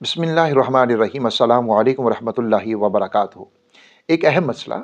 बिस्मिल्लाहिर्रहमानिर्रहीम अस्सलामु अलैकुम वरहमतुल्लाहि वबरकातुहू। एक अहम मसला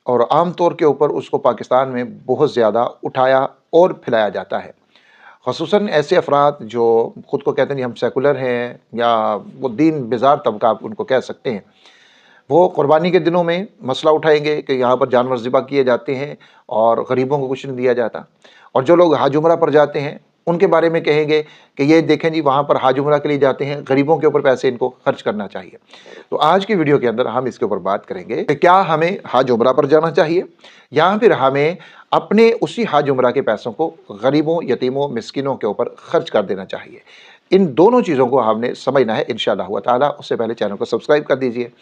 और आम तौर के ऊपर उसको पाकिस्तान में बहुत ज़्यादा उठाया और फैलाया जाता है। ख़ुसूसन ऐसे अफराद जो ख़ुद को कहते हैं हम सेकुलर हैं या वो दीन बेज़ार तबका आप उनको कह सकते हैं, वो क़ुरबानी के दिनों में मसला उठाएंगे कि यहाँ पर जानवर ज़िबा किए जाते हैं और गरीबों को कुछ नहीं दिया जाता। और जो लोग हज उम्रा पर जाते हैं उनके बारे में कहेंगे कि ये देखें जी वहाँ पर हज उम्रा के लिए जाते हैं, गरीबों के ऊपर पैसे इनको खर्च करना चाहिए। तो आज की वीडियो के अंदर हम इसके ऊपर बात करेंगे कि क्या हमें हज उम्रा पर जाना चाहिए या फिर हमें अपने उसी हज उम्रा के पैसों को गरीबों, यतीमों, मिस्किनों के ऊपर खर्च कर देना चाहिए। इन दोनों चीज़ों को हमने समझना है इंशाअल्लाह ताला। उससे पहले चैनल को सब्सक्राइब कर दीजिए।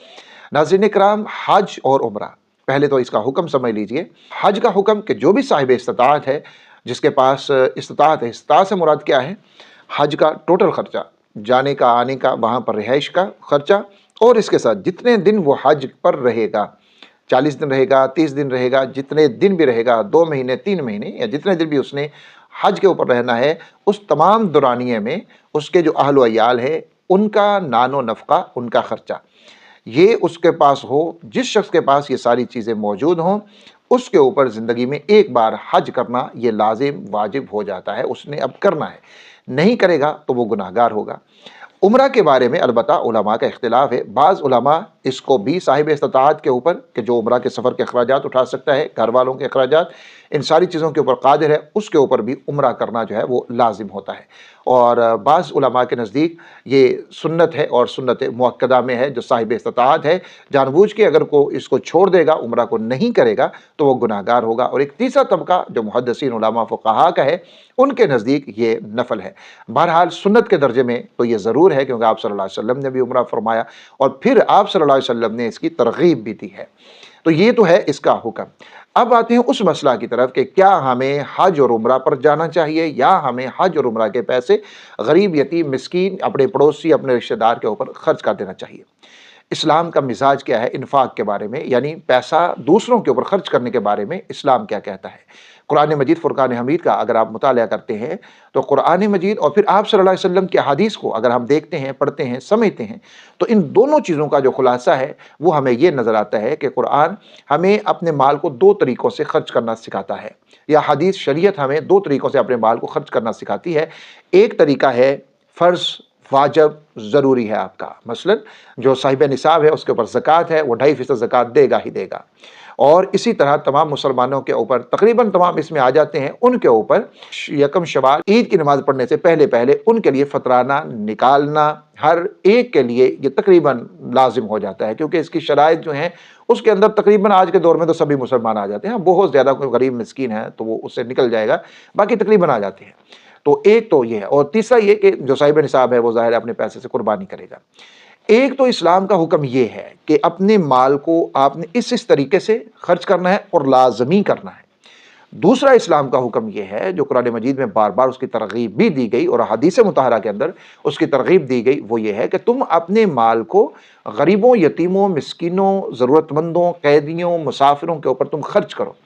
नाज़रीन इकराम, हज और उम्रा, पहले तो इसका हुक्म समझ लीजिए। हज का हुक्म कि जो भी साहिब इस्तिताअत है, जिसके पास इस्तिताअत है, इस्तिताअत से मुराद क्या है? हज का टोटल खर्चा, जाने का, आने का, वहाँ पर रिहाइश का खर्चा और इसके साथ जितने दिन वो हज पर रहेगा, 40 दिन रहेगा, 30 दिन रहेगा, जितने दिन भी रहेगा, 2 महीने, 3 महीने या जितने दिन भी उसने हज के ऊपर रहना है, उस तमाम दौरानिए में उसके जो अहल व अयाल है उनका नानो नफ़का, उनका खर्चा, ये उसके पास हो। जिस शख्स के पास ये सारी चीज़ें मौजूद हों उसके ऊपर ज़िंदगी में एक बार हज करना ये लाजिम वाजिब हो जाता है, उसने अब करना है। नहीं करेगा तो वो गुनाहगार होगा। उम्रा के बारे में अलबत्ता उलमा का इख्तिलाफ है। बाज़ उलमा इसको भी साहिब इस्तिताअत के ऊपर कि जो उम्रा के सफ़र के अखराजात उठा सकता है, घर वालों के अखराजात, इन सारी चीज़ों के ऊपर कादिर है, उसके ऊपर भी उम्रा करना जो है वो लाजिम होता है। और बाज़ उलमा के नज़दीक ये सुन्नत है और सुन्नत मुअक्कदा में है। जो साहिब इस्तिताअत है जानबूझ के अगर को इसको छोड़ देगा, उम्रा को नहीं करेगा तो वो गुनाहगार होगा। और एक तीसरा तबका जो मुहद्दिसीन उलमा फ़ुक़हा का है, उनके नज़दीक ये नफल है। बहरहाल सुन्नत के दर्जे में तो ये ज़रूर है क्योंकि आप सल्लल्लाहु अलैहि वसल्लम ने भी उम्रा फरमाया और फिर आप सल्लल्लाहु अलैहि वसल्लम ने इसकी तरग़ीब भी दी है। तो ये तो है इसका हुक्म। अब आते हैं उस मसला की तरफ कि क्या हमें हज और उम्रा पर जाना चाहिए या हमें हज और उम्रा के पैसे गरीब, यतीम, मिस्कीन, अपने पड़ोसी, अपने रिश्तेदार के ऊपर खर्च कर देना चाहिए। इस्लाम का मिजाज क्या है इन्फाक के बारे में, यानी पैसा दूसरों के ऊपर खर्च करने के बारे में इस्लाम क्या कहता है? कुरान मजीद फुरकान हमीद का अगर आप मुताला करते हैं तो कुरान मजीद और फिर आप सल्लल्लाहु अलैहि वसल्लम की हदीस को अगर हम देखते हैं, पढ़ते हैं, समझते हैं तो इन दोनों चीज़ों का जो खुलासा है वो हमें ये नज़र आता है कि कुरान हमें अपने माल को 2 तरीक़ों से खर्च करना सिखाता है, या हदीस शरीयत हमें 2 तरीक़ों से अपने माल को खर्च करना सिखाती है। एक तरीका है फ़र्ज़, वाजब, ज़रूरी है आपका। मसलन जो साहिब निसाब है उसके ऊपर ज़कात है, वो 2.5% ज़कात देगा ही देगा। और इसी तरह तमाम मुसलमानों के ऊपर तकरीबन तमाम इसमें आ जाते हैं, उनके ऊपर यकम शवाल ईद की नमाज़ पढ़ने से पहले पहले उनके लिए फ़तराना निकालना हर एक के लिए ये तकरीबन लाजिम हो जाता है, क्योंकि इसकी शराइत जो हैं उसके अंदर तकरीबन आज के दौर में तो सभी मुसलमान आ जाते हैं। बहुत ज़्यादा कोई गरीब मिस्कीन है तो वो उससे निकल जाएगा, बाकी तकरीबन आ जाते हैं। तो एक तो ये है और तीसरा ये कि जो साहिब निसाब है वो ज़ाहिर अपने पैसे से कुर्बानी करेगा। एक तो इस्लाम का हुक्म ये है कि अपने माल को आपने इस तरीके से खर्च करना है और लाज़मी करना है। दूसरा इस्लाम का हुक्म ये है जो कुरान मजीद में बार बार उसकी तरगीब भी दी गई और हदीस मुतहरा के अंदर उसकी तरगीब दी गई, वो ये है कि तुम अपने माल को गरीबों, यतीमों, मिस्किनों, ज़रूरतमंदों, कैदियों, मुसाफिरों के ऊपर तुम खर्च करो।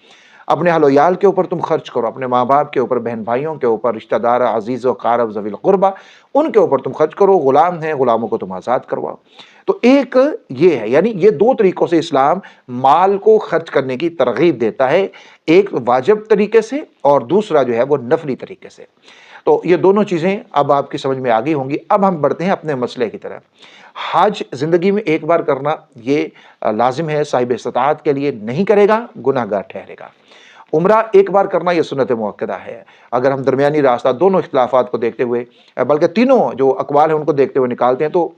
अपने अहल-ओ-याल के ऊपर तुम खर्च करो, अपने माँ बाप के ऊपर, बहन भाइयों के ऊपर, रिश्तेदार, अज़ीज़ व क़ारब, ज़वील क़ुरबा, उनके ऊपर तुम खर्च करो। ग़ुलाम हैं, ग़ुलामों को तुम आज़ाद करवाओ। तो एक ये है, यानी ये 2 तरीक़ों से इस्लाम माल को खर्च करने की तरग़ीब देता है, एक वाजिब तरीके से और दूसरा जो है वो नफली तरीके से। तो ये दोनों चीज़ें अब आपकी समझ में आ गई होंगी। अब हम बढ़ते हैं अपने मसले की तरफ। हज ज़िंदगी में एक बार करना ये लाजिम है, साहिब इस्तिताअत के लिए नहीं करेगा गुनाहगार ठहरेगा। उम्रा एक बार करना ये सुन्नत मुअक्कदा है। अगर हम दरमियानी रास्ता दोनों इख्तिलाफ़ात को देखते हुए, बल्कि तीनों जो अक़वाल हैं उनको देखते हुए निकालते हैं तो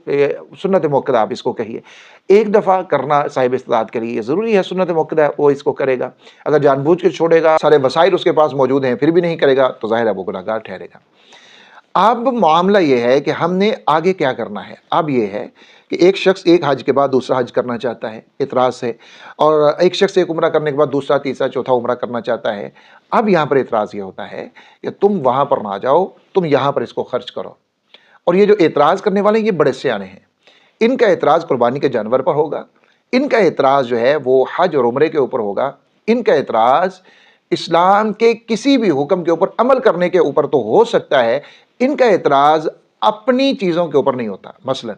सुन्नत मुअक्कदा आप इसको कहिए। एक दफ़ा करना साहिब इस्तिताअत के लिए ज़रूरी है, सुन्नत मुअक्कदा वो इसको करेगा। अगर जानबूझ के छोड़ेगा, सारे वसाइल उसके पास मौजूद हैं फिर भी नहीं करेगा तो ज़ाहिर है वो गुनाहगार ठहरेगा। अब मामला ये है कि हमने आगे क्या करना है। अब ये है कि एक शख्स एक हज के बाद दूसरा हज करना चाहता है इतराज़ से, और एक शख्स एक उम्रा करने के बाद दूसरा, तीसरा, चौथा उम्रा करना चाहता है। अब यहाँ पर इतराज़ ये होता है कि तुम वहाँ पर ना जाओ, तुम यहाँ पर इसको खर्च करो। और ये जो एतराज़ करने वाले हैं ये बड़े सियाने हैं। इनका एतराज़ कुर्बानी के जानवर पर होगा, इनका एतराज़ जो है वो हज और उम्रे के ऊपर होगा, इनका एतराज़ इस्लाम के किसी भी हुक्म के ऊपर अमल करने के ऊपर तो हो सकता है, इनका एतराज़ अपनी चीज़ों के ऊपर नहीं होता। मसलन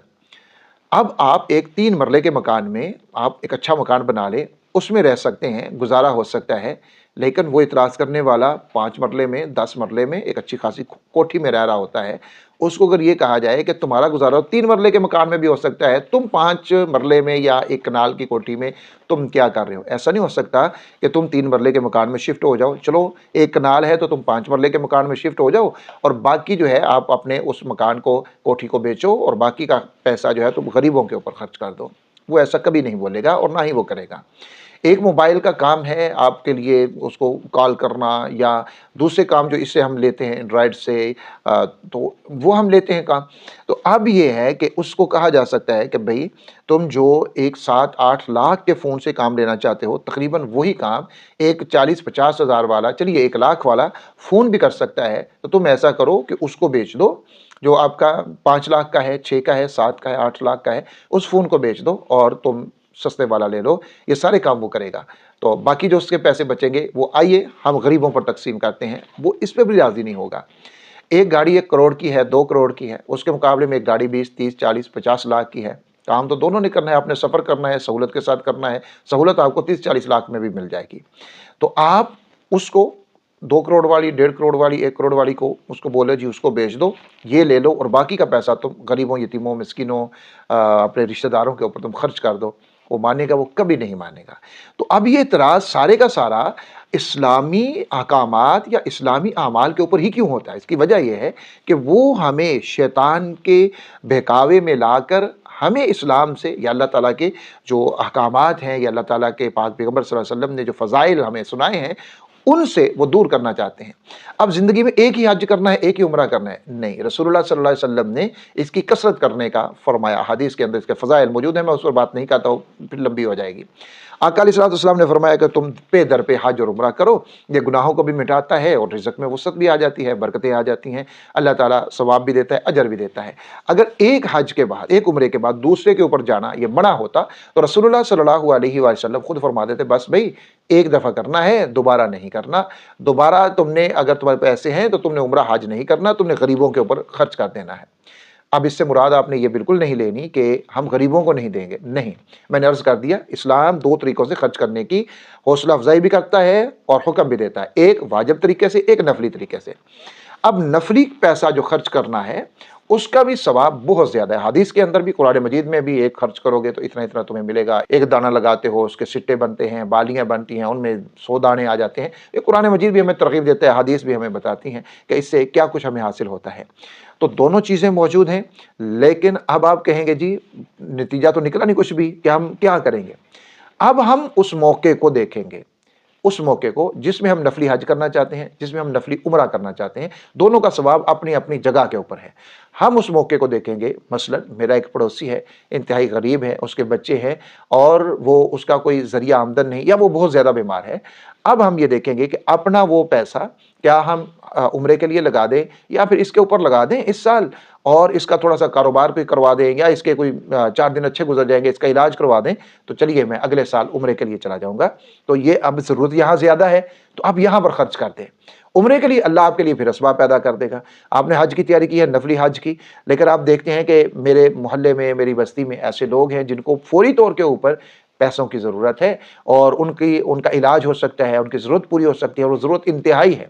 अब आप एक 3 मरले के मकान में आप एक अच्छा मकान बना लें, उसमें रह सकते हैं, गुज़ारा हो सकता है। लेकिन वो इतराज़ करने वाला 5 मरले में, 10 मरले में एक अच्छी खासी कोठी में रह रहा होता है। उसको अगर ये कहा जाए कि तुम्हारा गुज़ारा 3 मरले के मकान में भी हो सकता है, तुम 5 मरले में या 1 कनाल की कोठी में तुम क्या कर रहे हो? ऐसा नहीं हो सकता कि तुम 3 मरले के मकान में शिफ्ट हो जाओ। चलो 1 कनाल है तो तुम 5 मरले के मकान में शिफ्ट हो जाओ और बाकी जो है आप अपने उस मकान को, कोठी को बेचो और बाकी का पैसा जो है तुम गरीबों के ऊपर खर्च कर दो। वो ऐसा कभी नहीं बोलेगा और ना ही वो करेगा। एक मोबाइल का काम है आपके लिए उसको कॉल करना या दूसरे काम जो इससे हम लेते हैं एंड्रॉयड से, तो वो हम लेते हैं काम। तो अब ये है कि उसको कहा जा सकता है कि भाई तुम जो एक 7-8 लाख के फ़ोन से काम लेना चाहते हो, तकरीबन वही काम एक 40-50 हज़ार वाला, चलिए 1 लाख वाला फ़ोन भी कर सकता है। तो तुम ऐसा करो कि उसको बेच दो, जो आपका 5 लाख का है, 6 का है, 7 का है, 8 लाख का है, उस फ़ोन को बेच दो और तुम सस्ते वाला ले लो। ये सारे काम वो करेगा। तो बाकी जो उसके पैसे बचेंगे वो आइए हम गरीबों पर तकसीम करते हैं, वो इस पे भी राज़ी नहीं होगा। एक गाड़ी 1 करोड़ की है, 2 करोड़ की है, उसके मुकाबले में एक गाड़ी 20, 30, 40, 50 लाख की है। काम तो दोनों ने करना है, आपने सफ़र करना है, सहूलत के साथ करना है। सहूलत आपको 30-40 लाख में भी मिल जाएगी। तो आप उसको 2 करोड़ वाली, 1.5 करोड़ वाली, 1 करोड़ वाली को उसको बोले जी उसको बेच दो, ये ले लो और बाकी का पैसा तुम गरीबों, यतीमों, मिस्किनों, अपने रिश्तेदारों के ऊपर तुम खर्च कर दो। वो मानेगा? वो कभी नहीं मानेगा। तो अब ये इतराज़ सारे का सारा इस्लामी अहकामात या इस्लामी आमाल के ऊपर ही क्यों होता है? इसकी वजह ये है कि वो हमें शैतान के बहकावे में लाकर हमें इस्लाम से या अल्लाह ताला के जो अहकामात हैं या अल्लाह ताला के पाक पैगम्बर सल्लल्लाहु अलैहि वसल्लम ने जो फ़ज़ाइल हमें सुनाए हैं, उनसे वो दूर करना चाहते हैं। अब ज़िंदगी में एक ही हज करना है, एक ही उम्रा करना है, नहीं। रसूलुल्लाह सल्लल्लाहु अलैहि वसल्लम ने इसकी कसरत करने का फरमाया। हदीस के अंदर इसके फ़ज़ाइल मौजूद हैं, मैं उस पर बात नहीं करता हूँ, फिर लंबी हो जाएगी। आका अलैहिस्सलाम ने फरमाया कि तुम पे दर पे हज और उम्रा करो, ये गुनाहों को भी मिटाता है और रिज़्क़ में वुसअत भी आ जाती है, बरकतें आ जाती हैं, अल्लाह ताला सवाब भी देता है, अजर भी देता है। अगर एक हज के बाद, एक उम्रे के बाद दूसरे के ऊपर जाना ये मना होता तो रसूलुल्लाह सल्लल्लाहु अलैहि वसल्लम खुद फरमा देते, बस भाई एक दफ़ा करना है, दोबारा नहीं करना। दोबारा तुमने, अगर तुम्हारे पैसे हैं तो तुमने उम्रा हज नहीं करना, तुमने गरीबों के ऊपर खर्च कर देना है। अब इससे मुराद आपने ये बिल्कुल नहीं लेनी कि हम गरीबों को नहीं देंगे, नहीं। मैंने अर्ज़ कर दिया, इस्लाम 2 तरीक़ों से खर्च करने की हौसला अफ़ज़ाई भी करता है और हुक्म भी देता है, एक वाजिब तरीके से, एक नफली तरीके से। अब नफली पैसा जो खर्च करना है उसका भी सवाब बहुत ज़्यादा है। हदीस के अंदर भी, कुरान मजीद में भी, एक खर्च करोगे तो इतना इतना तुम्हें मिलेगा। एक दाना लगाते हो उसके सिट्टे बनते हैं, बालियाँ बनती हैं, उनमें 100 दाने आ जाते हैं। ये कुरान मजीद भी हमें तरगीब देता है, हदीस भी हमें बताती हैं कि इससे क्या कुछ हमें हासिल होता है। तो दोनों चीज़ें मौजूद हैं। लेकिन अब आप कहेंगे जी नतीजा तो निकला नहीं कुछ भी, कि हम क्या करेंगे? अब हम उस मौके को देखेंगे, उस मौके को जिसमें हम नफली हज करना चाहते हैं, जिसमें हम नफली उम्रा करना चाहते हैं, दोनों का सवाब अपनी अपनी जगह के ऊपर है। हम उस मौके को देखेंगे। मसलन मेरा एक पड़ोसी है, इंतहाई गरीब है, उसके बच्चे हैं और वो, उसका कोई ज़रिया आमदन नहीं या वो बहुत ज़्यादा बीमार है। अब हम ये देखेंगे कि अपना वो पैसा क्या हम उम्रे के लिए लगा दें या फिर इसके ऊपर लगा दें इस साल, और इसका थोड़ा सा कारोबार कोई करवा दें, या इसके कोई 4 दिन अच्छे गुजर जाएंगे, इसका इलाज करवा दें, तो चलिए मैं अगले साल उम्रे के लिए चला जाऊंगा। तो ये अब ज़रूरत यहाँ ज़्यादा है तो अब यहाँ पर खर्च कर दें। उम्रे के लिए अल्लाह आपके लिए फिर असबाब पैदा कर देगा। आपने हज की तैयारी की है, नफली हज की, लेकिन आप देखते हैं कि मेरे मोहल्ले में, मेरी बस्ती में ऐसे लोग हैं जिनको फौरी तौर के ऊपर पैसों की ज़रूरत है और उनका इलाज हो सकता है, उनकी ज़रूरत पूरी हो सकती है और वो ज़रूरत इंतहाई है।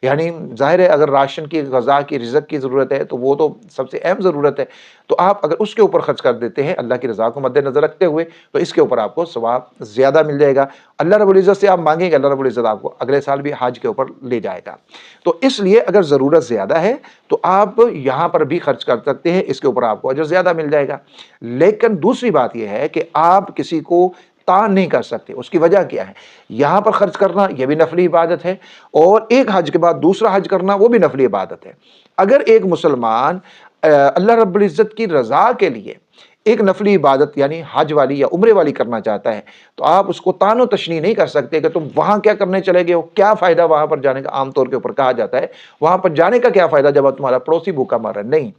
यानी ज़ाहिर है अगर राशन की, ग़ज़ा की, रिज़्क़ की ज़रूरत है तो वो तो सबसे अहम ज़रूरत है। तो आप अगर उसके ऊपर खर्च कर देते हैं अल्लाह की रज़ा को मद्देनज़र रखते हुए, तो इसके ऊपर आपको सवाब ज़्यादा मिल जाएगा। अल्लाह रब्बुल इज़्ज़त से आप मांगेंगे, अल्लाह रब्बुल इज़्ज़त आपको अगले साल भी हज के ऊपर ले जाएगा। तो इसलिए अगर ज़रूरत ज़्यादा है तो आप यहाँ पर भी खर्च कर सकते हैं, इसके ऊपर आपको अजर ज़्यादा मिल जाएगा। लेकिन दूसरी बात यह है कि आप किसी को तान नहीं कर सकते। उसकी वजह क्या है? यहाँ पर खर्च करना यह भी नफली इबादत है और एक हज के बाद दूसरा हज करना वो भी नफली इबादत है। अगर एक मुसलमान अल्लाह रब्बुल इज़्ज़त की रज़ा के लिए एक नफली इबादत यानी हज वाली या उम्रे वाली करना चाहता है तो आप उसको तानो तशनी नहीं कर सकते कि तुम वहाँ क्या करने चले गए हो, क्या फ़ायदा वहाँ पर जाने का। आमतौर के ऊपर कहा जाता है वहाँ पर जाने का क्या फ़ायदा जब तुम्हारा पड़ोसी भूखा मर रहा है। नहीं,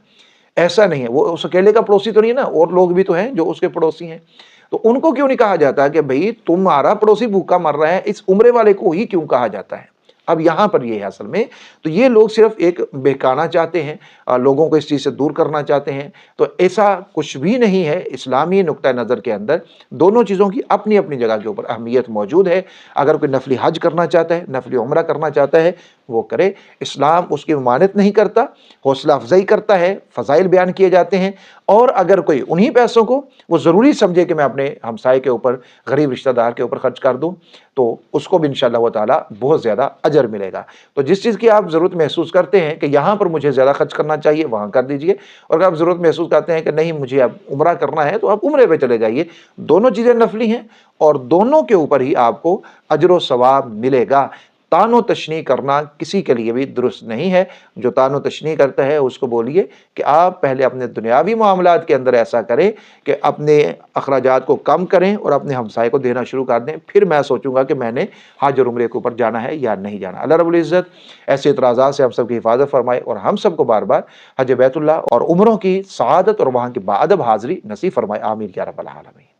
ऐसा नहीं है। वो उस अकेले का पड़ोसी तो नहीं है ना, और लोग भी तो हैं जो उसके पड़ोसी हैं। तो उनको क्यों नहीं कहा जाता कि भाई तुम्हारा पड़ोसी भूखा मर रहा है, इस उम्रे वाले को ही क्यों कहा जाता है? اب یہاں پر یہ ہے اصل میں، تو یہ لوگ صرف ایک بہکانا چاہتے ہیں، لوگوں کو اس چیز سے دور کرنا چاہتے ہیں، تو ایسا کچھ بھی نہیں ہے۔ اسلامی نقطہ نظر کے اندر دونوں چیزوں کی اپنی اپنی جگہ کے اوپر اہمیت موجود ہے۔ اگر کوئی نفلی حج کرنا چاہتا ہے، نفلی عمرہ کرنا چاہتا ہے، وہ کرے، اسلام اس کی ممانعت نہیں کرتا، حوصلہ افزائی کرتا ہے، فضائل بیان کیے جاتے ہیں۔ اور اگر کوئی انہی پیسوں کو وہ ضروری سمجھے کہ میں اپنے ہمسائے کے اوپر، غریب رشتہ دار کے اوپر خرچ کر دوں، تو اس کو بھی انشاءاللہ تعالی بہت زیادہ اجر ملے گا۔ تو جس چیز کی آپ ضرورت محسوس کرتے ہیں کہ یہاں پر مجھے زیادہ خرچ کرنا چاہیے، وہاں کر دیجئے، اور اگر آپ ضرورت محسوس کرتے ہیں کہ نہیں مجھے اب عمرہ کرنا ہے، تو آپ عمرے پہ چلے جائیے۔ دونوں چیزیں نفلی ہیں اور دونوں کے اوپر ہی آپ کو اجر و ثواب ملے گا۔ تان و تشنیع کرنا کسی کے لیے بھی درست نہیں ہے۔ جو تان و تشنیع کرتا ہے اس کو بولیے کہ آپ پہلے اپنے دنیاوی معاملات کے اندر ایسا کریں کہ اپنے اخراجات کو کم کریں اور اپنے ہمسائے کو دینا شروع کر دیں، پھر میں سوچوں گا کہ میں نے حج اور عمرے کے اوپر جانا ہے یا نہیں جانا۔ اللہ رب العزت ایسے اعتراضات سے ہم سب کی حفاظت فرمائے اور ہم سب کو بار بار حج بیت اللہ اور عمروں کی سعادت اور وہاں کی باادب حاضری نصیب فرمائے۔ آمین یا رب العالمین۔